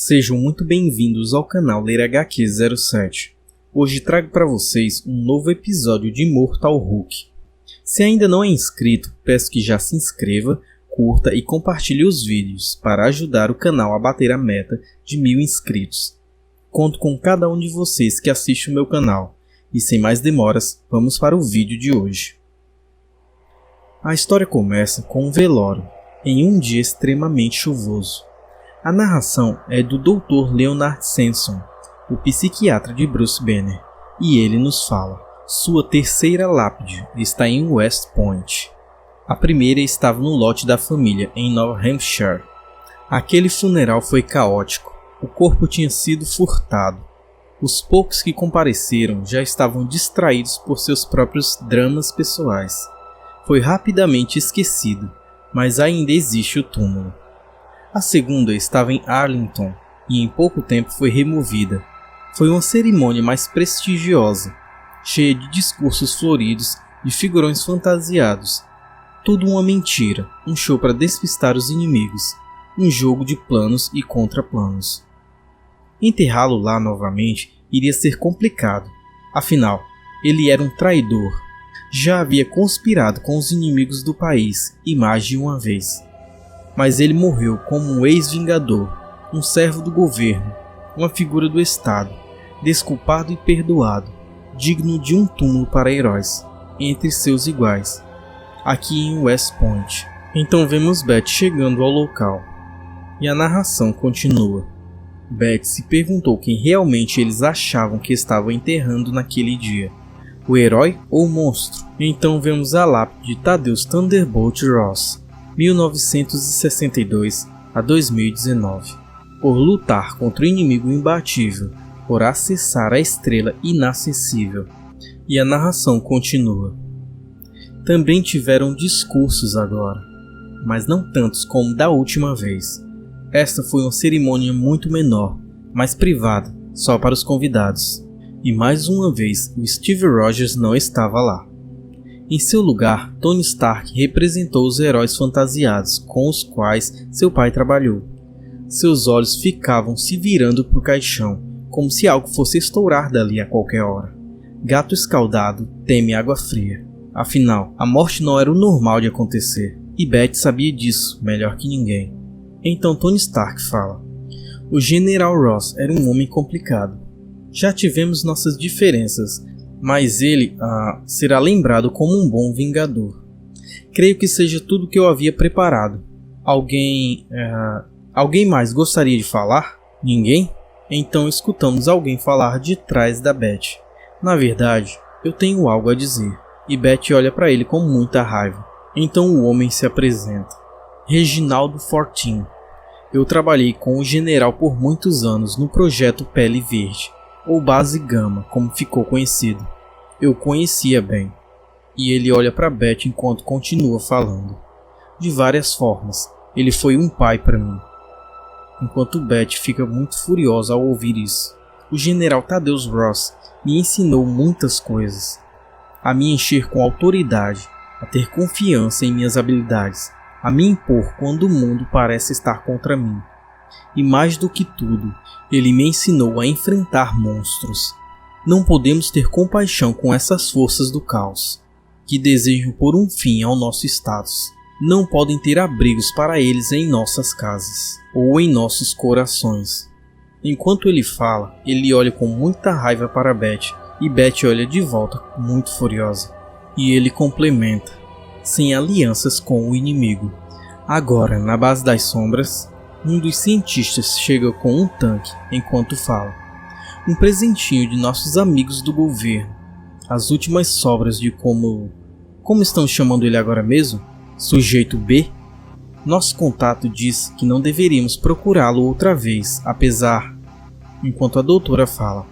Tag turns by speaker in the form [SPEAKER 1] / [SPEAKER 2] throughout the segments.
[SPEAKER 1] Sejam muito bem-vindos ao canal Ler HQ 07. Hoje trago para vocês um novo episódio de Immortal Hulk. Se ainda não é inscrito, peço que já se inscreva, curta e compartilhe os vídeos para ajudar o canal a bater a meta de 1000 inscritos. Conto com cada um de vocês que assiste o meu canal. E sem mais demoras, vamos para o vídeo de hoje. A história começa com um velório, em um dia extremamente chuvoso. A narração é do Dr. Leonard Samson, o psiquiatra de Bruce Banner, e ele nos fala: sua terceira lápide está em West Point. A primeira estava no lote da família em Nova Hampshire. Aquele funeral foi caótico, o corpo tinha sido furtado. Os poucos que compareceram já estavam distraídos por seus próprios dramas pessoais. Foi rapidamente esquecido, mas ainda existe o túmulo. A segunda estava em Arlington e em pouco tempo foi removida. Foi uma cerimônia mais prestigiosa, cheia de discursos floridos e figurões fantasiados. Tudo uma mentira, um show para despistar os inimigos, um jogo de planos e contraplanos. Enterrá-lo lá novamente iria ser complicado, afinal, ele era um traidor. Já havia conspirado com os inimigos do país e mais de uma vez. Mas ele morreu como um ex-vingador, um servo do governo, uma figura do Estado, desculpado e perdoado, digno de um túmulo para heróis, entre seus iguais, aqui em West Point. Então vemos Beth chegando ao local, e a narração continua. Beth se perguntou quem realmente eles achavam que estavam enterrando naquele dia, o herói ou o monstro. Então vemos a lápide de Thaddeus Thunderbolt Ross, 1962 a 2019, por lutar contra o inimigo imbatível, por acessar a estrela inacessível. E a narração continua. Também tiveram discursos agora, mas não tantos como da última vez. Esta foi uma cerimônia muito menor, mais privada, só para os convidados. E mais uma vez o Steve Rogers não estava lá. Em seu lugar, Tony Stark representou os heróis fantasiados com os quais seu pai trabalhou. Seus olhos ficavam se virando para o caixão, como se algo fosse estourar dali a qualquer hora. Gato escaldado teme água fria. Afinal, a morte não era o normal de acontecer, e Beth sabia disso melhor que ninguém. Então Tony Stark fala: o General Ross era um homem complicado. Já tivemos nossas diferenças, mas ele será lembrado como um bom vingador. Creio que seja tudo o que eu havia preparado. Alguém mais gostaria de falar? Ninguém? Então escutamos alguém falar de trás da Beth. Na verdade, eu tenho algo a dizer. E Beth olha para ele com muita raiva. Então o homem se apresenta. Reginaldo Fortin. Eu trabalhei com o general por muitos anos no projeto Pele Verde, ou Base Gama, como ficou conhecido. Eu conhecia bem. E ele olha para Beth enquanto continua falando. De várias formas, ele foi um pai para mim. Enquanto Beth fica muito furiosa ao ouvir isso. O general Thaddeus Ross me ensinou muitas coisas. A me encher com autoridade, a ter confiança em minhas habilidades, a me impor quando o mundo parece estar contra mim. E mais do que tudo, ele me ensinou a enfrentar monstros. Não podemos ter compaixão com essas forças do caos, que desejam pôr um fim ao nosso status. Não podem ter abrigos para eles em nossas casas, ou em nossos corações. Enquanto ele fala, ele olha com muita raiva para Beth, e Beth olha de volta muito furiosa. E ele complementa: sem alianças com o inimigo. Agora, na base das sombras, um dos cientistas chega com um tanque enquanto fala. Um presentinho de nossos amigos do governo. As últimas sobras de como estão chamando ele agora mesmo? Sujeito B? Nosso contato diz que não deveríamos procurá-lo outra vez, apesar... Enquanto a doutora fala.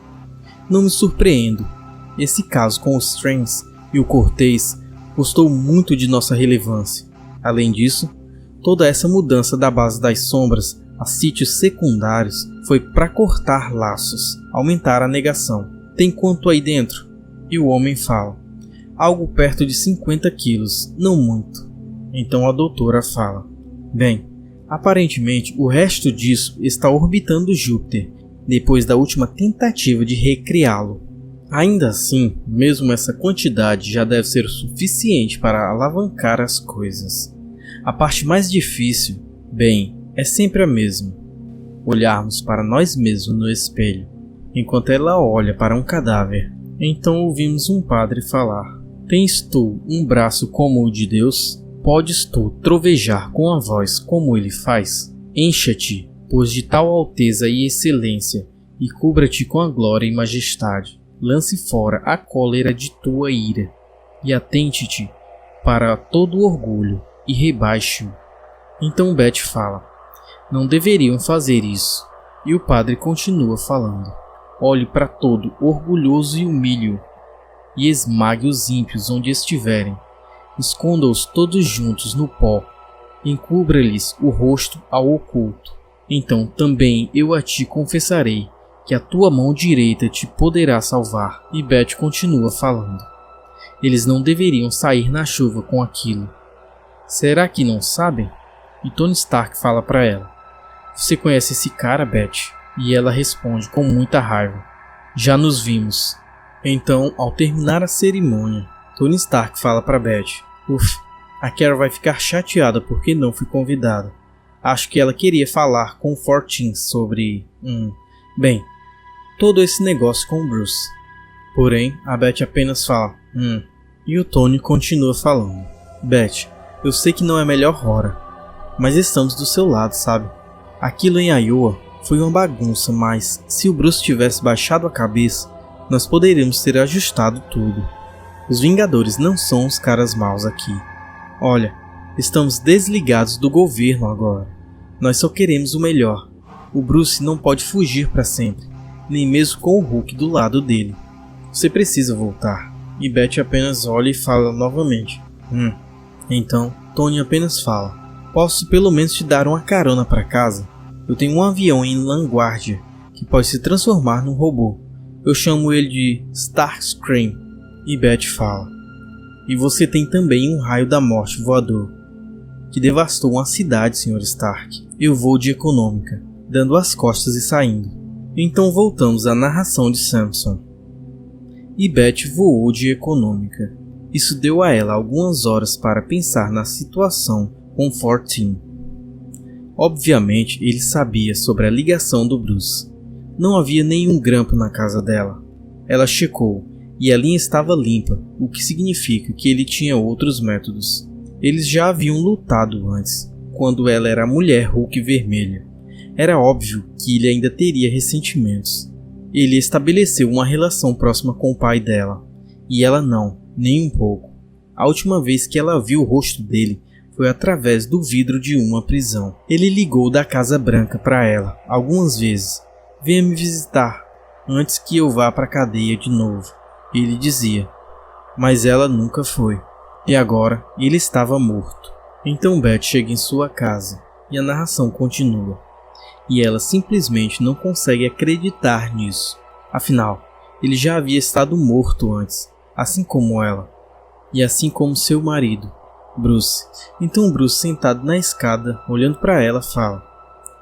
[SPEAKER 1] Não me surpreendo. Esse caso com os Strange e o Cortez custou muito de nossa relevância. Além disso, toda essa mudança da base das sombras a sítios secundários foi para cortar laços, aumentar a negação. Tem quanto aí dentro? E o homem fala: algo perto de 50 quilos, não muito. Então a doutora fala: bem, Aparentemente, o resto disso está orbitando Júpiter, depois da última tentativa de recriá-lo. Ainda assim, mesmo essa quantidade já deve ser o suficiente para alavancar as coisas. A parte mais difícil, bem, é sempre a mesma. Olharmos para nós mesmos no espelho, enquanto ela olha para um cadáver. Então ouvimos um padre falar: Tens tu um braço como o de Deus? Podes tu trovejar com a voz como ele faz? Encha-te, pois de tal alteza e excelência, e cubra-te com a glória e majestade. Lance fora a cólera de tua ira, e atente-te para todo o orgulho, e rebaixe-o. Então Beth fala: Não deveriam fazer isso. E o padre continua falando: Olhe para todo orgulhoso e humilhe-o, e esmague os ímpios onde estiverem. Esconda-os todos juntos no pó, encubra-lhes o rosto ao oculto. Então também eu a ti confessarei que a tua mão direita te poderá salvar. E Beth continua falando: Eles não deveriam sair na chuva com aquilo. Será que não sabem? E Tony Stark fala para ela: Você conhece esse cara, Beth? E ela responde com muita raiva: Já nos vimos. Então, ao terminar a cerimônia, Tony Stark fala para Beth: a Carol vai ficar chateada porque não fui convidada. Acho que ela queria falar com o 14 sobre... Bem, todo esse negócio com o Bruce. Porém, a Beth apenas fala: E o Tony continua falando: Beth, eu sei que não é a melhor hora, mas estamos do seu lado, sabe? Aquilo em Iowa foi uma bagunça, mas se o Bruce tivesse baixado a cabeça, nós poderíamos ter ajustado tudo. Os Vingadores não são os caras maus aqui. Olha, estamos desligados do governo agora. Nós só queremos o melhor. O Bruce não pode fugir para sempre, nem mesmo com o Hulk do lado dele. Você precisa voltar. E Beth apenas olha e fala novamente: Então, Tony apenas fala: Posso pelo menos te dar uma carona para casa? Eu tenho um avião em Languardia que pode se transformar num robô. Eu chamo ele de Starscream. E Beth fala: E você tem também um raio da morte voador que devastou uma cidade, Sr. Stark. Eu vou de econômica, dando as costas e saindo. Então voltamos à narração de Samson. E Beth voou de econômica. Isso deu a ela algumas horas para pensar na situação com 14. Obviamente ele sabia sobre a ligação do Bruce. Não havia nenhum grampo na casa dela. Ela checou e a linha estava limpa, o que significa que ele tinha outros métodos. Eles já haviam lutado antes, quando ela era a mulher Hulk vermelha. Era óbvio que ele ainda teria ressentimentos. Ele estabeleceu uma relação próxima com o pai dela, e ela não, nem um pouco. A última vez que ela viu o rosto dele foi através do vidro de uma prisão. Ele ligou da Casa Branca para ela algumas vezes: Venha me visitar antes que eu vá para a cadeia de novo. Ele dizia, mas ela nunca foi. E agora ele estava morto. Então Beth chega em sua casa e a narração continua. E ela simplesmente não consegue acreditar nisso. Afinal, ele já havia estado morto antes, assim como ela. E assim como seu marido, Bruce. Então Bruce, sentado na escada, olhando para ela, fala: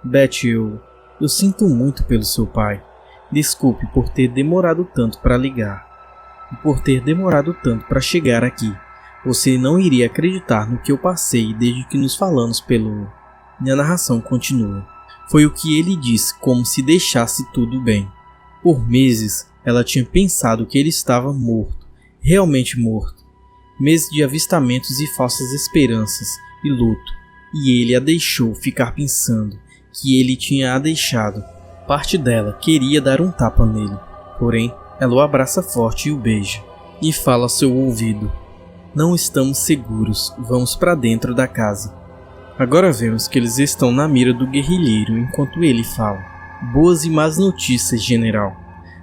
[SPEAKER 1] Beth, eu sinto muito pelo seu pai. Desculpe por ter demorado tanto para ligar. E por ter demorado tanto para chegar aqui. Você não iria acreditar no que eu passei desde que nos falamos pelo... E a narração continua. Foi o que ele disse, como se deixasse tudo bem. Por meses, ela tinha pensado que ele estava morto. Realmente morto. Meses de avistamentos e falsas esperanças e luto. E ele a deixou ficar pensando que ele tinha a deixado. Parte dela queria dar um tapa nele. Porém, ela o abraça forte e o beija, e fala ao seu ouvido: Não estamos seguros, vamos para dentro da casa. Agora vemos que eles estão na mira do guerrilheiro enquanto ele fala: Boas e más notícias, general.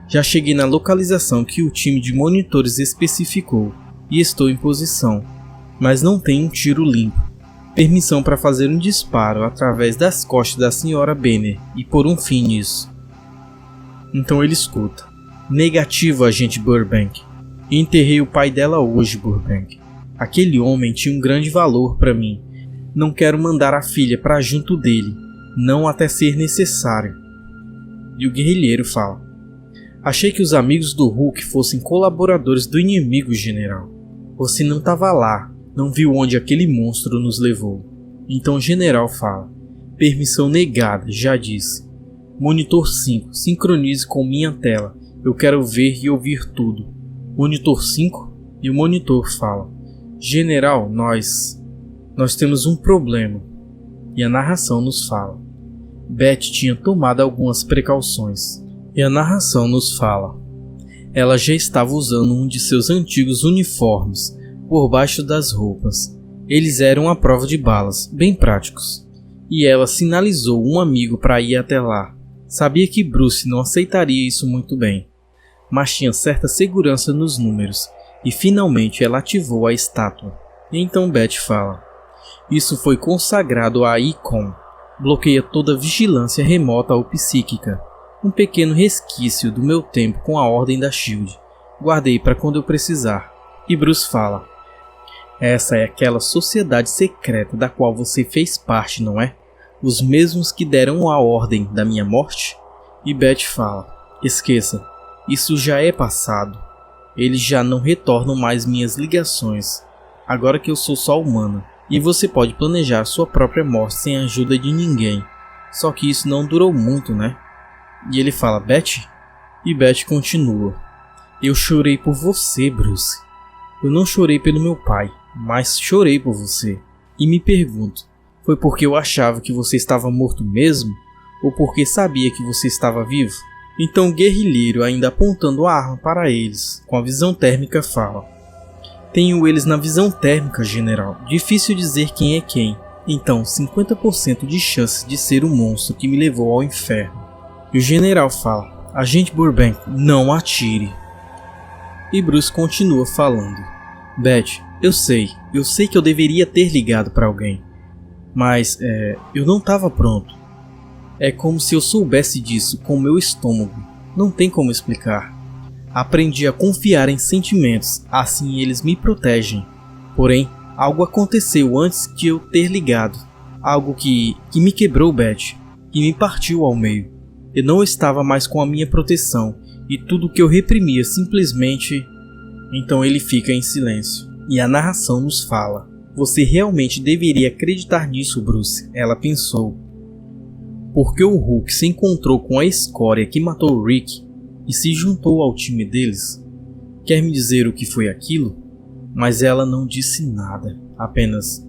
[SPEAKER 1] Já cheguei na localização que o time de monitores especificou, e estou em posição, mas não tenho um tiro limpo. Permissão para fazer um disparo através das costas da Sra. Banner e pôr um fim nisso. Então ele escuta: Negativo, agente Burbank. Enterrei o pai dela hoje, Burbank. Aquele homem tinha um grande valor para mim. Não quero mandar a filha para junto dele, não até ser necessário. E o guerrilheiro fala: achei que os amigos do Hulk fossem colaboradores do inimigo, general. Você não estava lá, não viu onde aquele monstro nos levou. Então o general fala: permissão negada, já disse. Monitor 5, sincronize com minha tela. Eu quero ver e ouvir tudo. Monitor 5? E o monitor fala: general, nós temos um problema. E a narração nos fala: Beth tinha tomado algumas precauções. E a narração nos fala: ela já estava usando um de seus antigos uniformes por baixo das roupas. Eles eram à prova de balas, bem práticos. E ela sinalizou um amigo para ir até lá. Sabia que Bruce não aceitaria isso muito bem, mas tinha certa segurança nos números, e finalmente ela ativou a estátua. E então Beth fala: isso foi consagrado a Icon. Bloqueia toda vigilância remota ou psíquica. Um pequeno resquício do meu tempo com a ordem da SHIELD. Guardei para quando eu precisar. E Bruce fala: essa é aquela sociedade secreta da qual você fez parte, não é? Os mesmos que deram a ordem da minha morte? E Beth fala: esqueça, isso já é passado. Eles já não retornam mais minhas ligações, agora que eu sou só humana. E você pode planejar sua própria morte sem a ajuda de ninguém. Só que isso não durou muito, né? E ele fala: Beth? E Beth continua: eu chorei por você, Bruce. Eu não chorei pelo meu pai, mas chorei por você. E me pergunto, foi porque eu achava que você estava morto mesmo? Ou porque sabia que você estava vivo? Então o guerrilheiro, ainda apontando a arma para eles, com a visão térmica, fala: tenho eles na visão térmica, general. Difícil dizer quem é quem. Então 50% de chance de ser o monstro que me levou ao inferno. E o general fala: agente Burbank, não atire. E Bruce continua falando: Beth, eu sei que eu deveria ter ligado para alguém. Mas, eu não estava pronto. É como se eu soubesse disso com meu estômago. Não tem como explicar. Aprendi a confiar em sentimentos, assim eles me protegem. Porém, algo aconteceu antes de eu ter ligado. Algo que me quebrou, Beth, que me partiu ao meio. Eu não estava mais com a minha proteção, e tudo que eu reprimia simplesmente... Então ele fica em silêncio. E a narração nos fala: você realmente deveria acreditar nisso, Bruce, ela pensou. Porque o Hulk se encontrou com a escória que matou o Rick e se juntou ao time deles. Quer me dizer o que foi aquilo? Mas ela não disse nada, apenas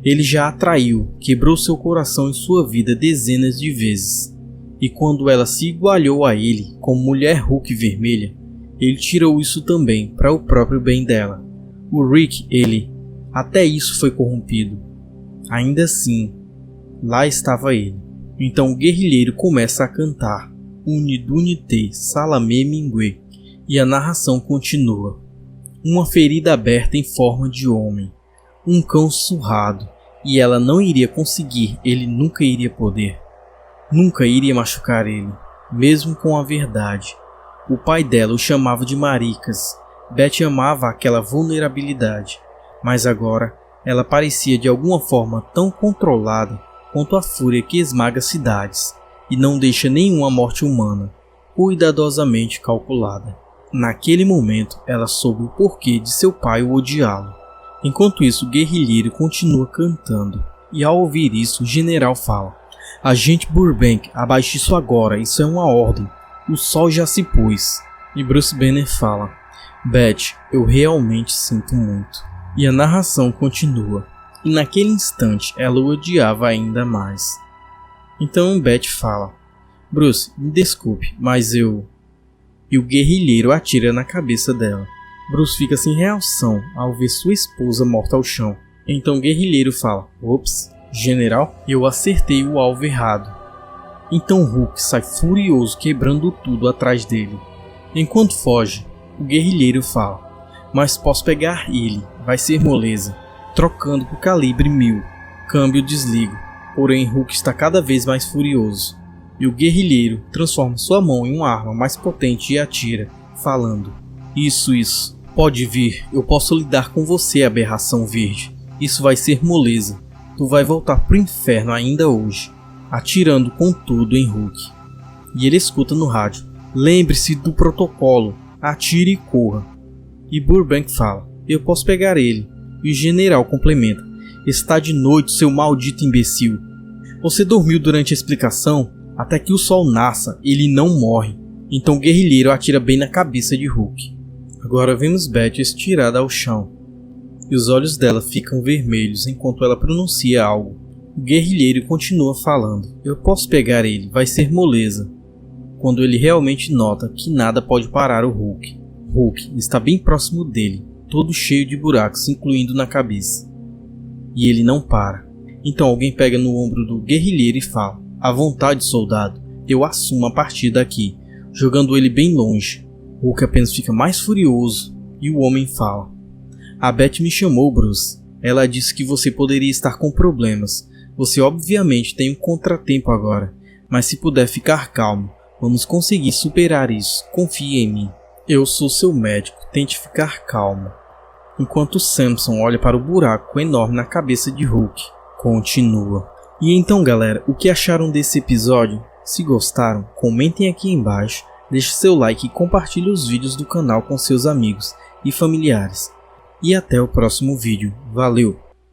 [SPEAKER 1] Ele já a traiu, quebrou seu coração em sua vida dezenas de vezes. E quando ela se igualou a ele como mulher Hulk vermelha, ele tirou isso também para o próprio bem dela. O Rick, até isso foi corrompido. Ainda assim, lá estava ele. Então o guerrilheiro começa a cantar Unidunité Salamé Mingue. E a narração continua: uma ferida aberta em forma de homem, um cão surrado, e ela não iria conseguir, ele nunca iria poder. Nunca iria machucar ele, mesmo com a verdade. O pai dela o chamava de maricas. Beth amava aquela vulnerabilidade, mas agora ela parecia de alguma forma tão controlada quanto a fúria que esmaga cidades e não deixa nenhuma morte humana, cuidadosamente calculada. Naquele momento ela soube o porquê de seu pai o odiá-lo. Enquanto isso, o guerrilheiro continua cantando, e ao ouvir isso, o general fala: agente Burbank, abaixe isso agora, isso é uma ordem. O sol já se pôs. E Bruce Banner fala: Beth, eu realmente sinto muito. E a narração continua. E naquele instante ela o odiava ainda mais. Então Beth fala: Bruce, me desculpe, mas eu... E o guerrilheiro atira na cabeça dela. Bruce fica sem reação ao ver sua esposa morta ao chão. Então o guerrilheiro fala: ops, general, eu acertei o alvo errado. Então Hulk sai furioso, quebrando tudo atrás dele. Enquanto foge, o guerrilheiro fala: mas posso pegar ele, vai ser moleza. Trocando por calibre 1000. Câmbio desligo. Porém Hulk está cada vez mais furioso. E o guerrilheiro transforma sua mão em uma arma mais potente e atira, falando: isso, pode vir, eu posso lidar com você, aberração verde. isso vai ser moleza. Tu vai voltar pro inferno ainda hoje, atirando com tudo em Hulk. E ele escuta no rádio: lembre-se do protocolo, atire e corra. E Burbank fala: eu posso pegar ele. E o general complementa: está de noite, seu maldito imbecil. Você dormiu durante a explicação? Até que o sol nasça, ele não morre. Então o guerrilheiro atira bem na cabeça de Hulk. Agora vemos Betty estirada ao chão, e os olhos dela ficam vermelhos enquanto ela pronuncia algo. O guerrilheiro continua falando: eu posso pegar ele, vai ser moleza. Quando ele realmente nota que nada pode parar o Hulk. Hulk está bem próximo dele, todo cheio de buracos, incluindo na cabeça. E ele não para. Então alguém pega no ombro do guerrilheiro e fala: à vontade, soldado, eu assumo a partir daqui, jogando ele bem longe. Hulk apenas fica mais furioso e o homem fala: a Beth me chamou, Bruce. Ela disse que você poderia estar com problemas. Você obviamente tem um contratempo agora, mas se puder ficar calmo, vamos conseguir superar isso. Confie em mim. Eu sou seu médico, tente ficar calmo. Enquanto Samson olha para o buraco enorme na cabeça de Hulk, continua. E então, galera, o que acharam desse episódio? Se gostaram, comentem aqui embaixo, deixe seu like e compartilhe os vídeos do canal com seus amigos e familiares. E até o próximo vídeo. Valeu!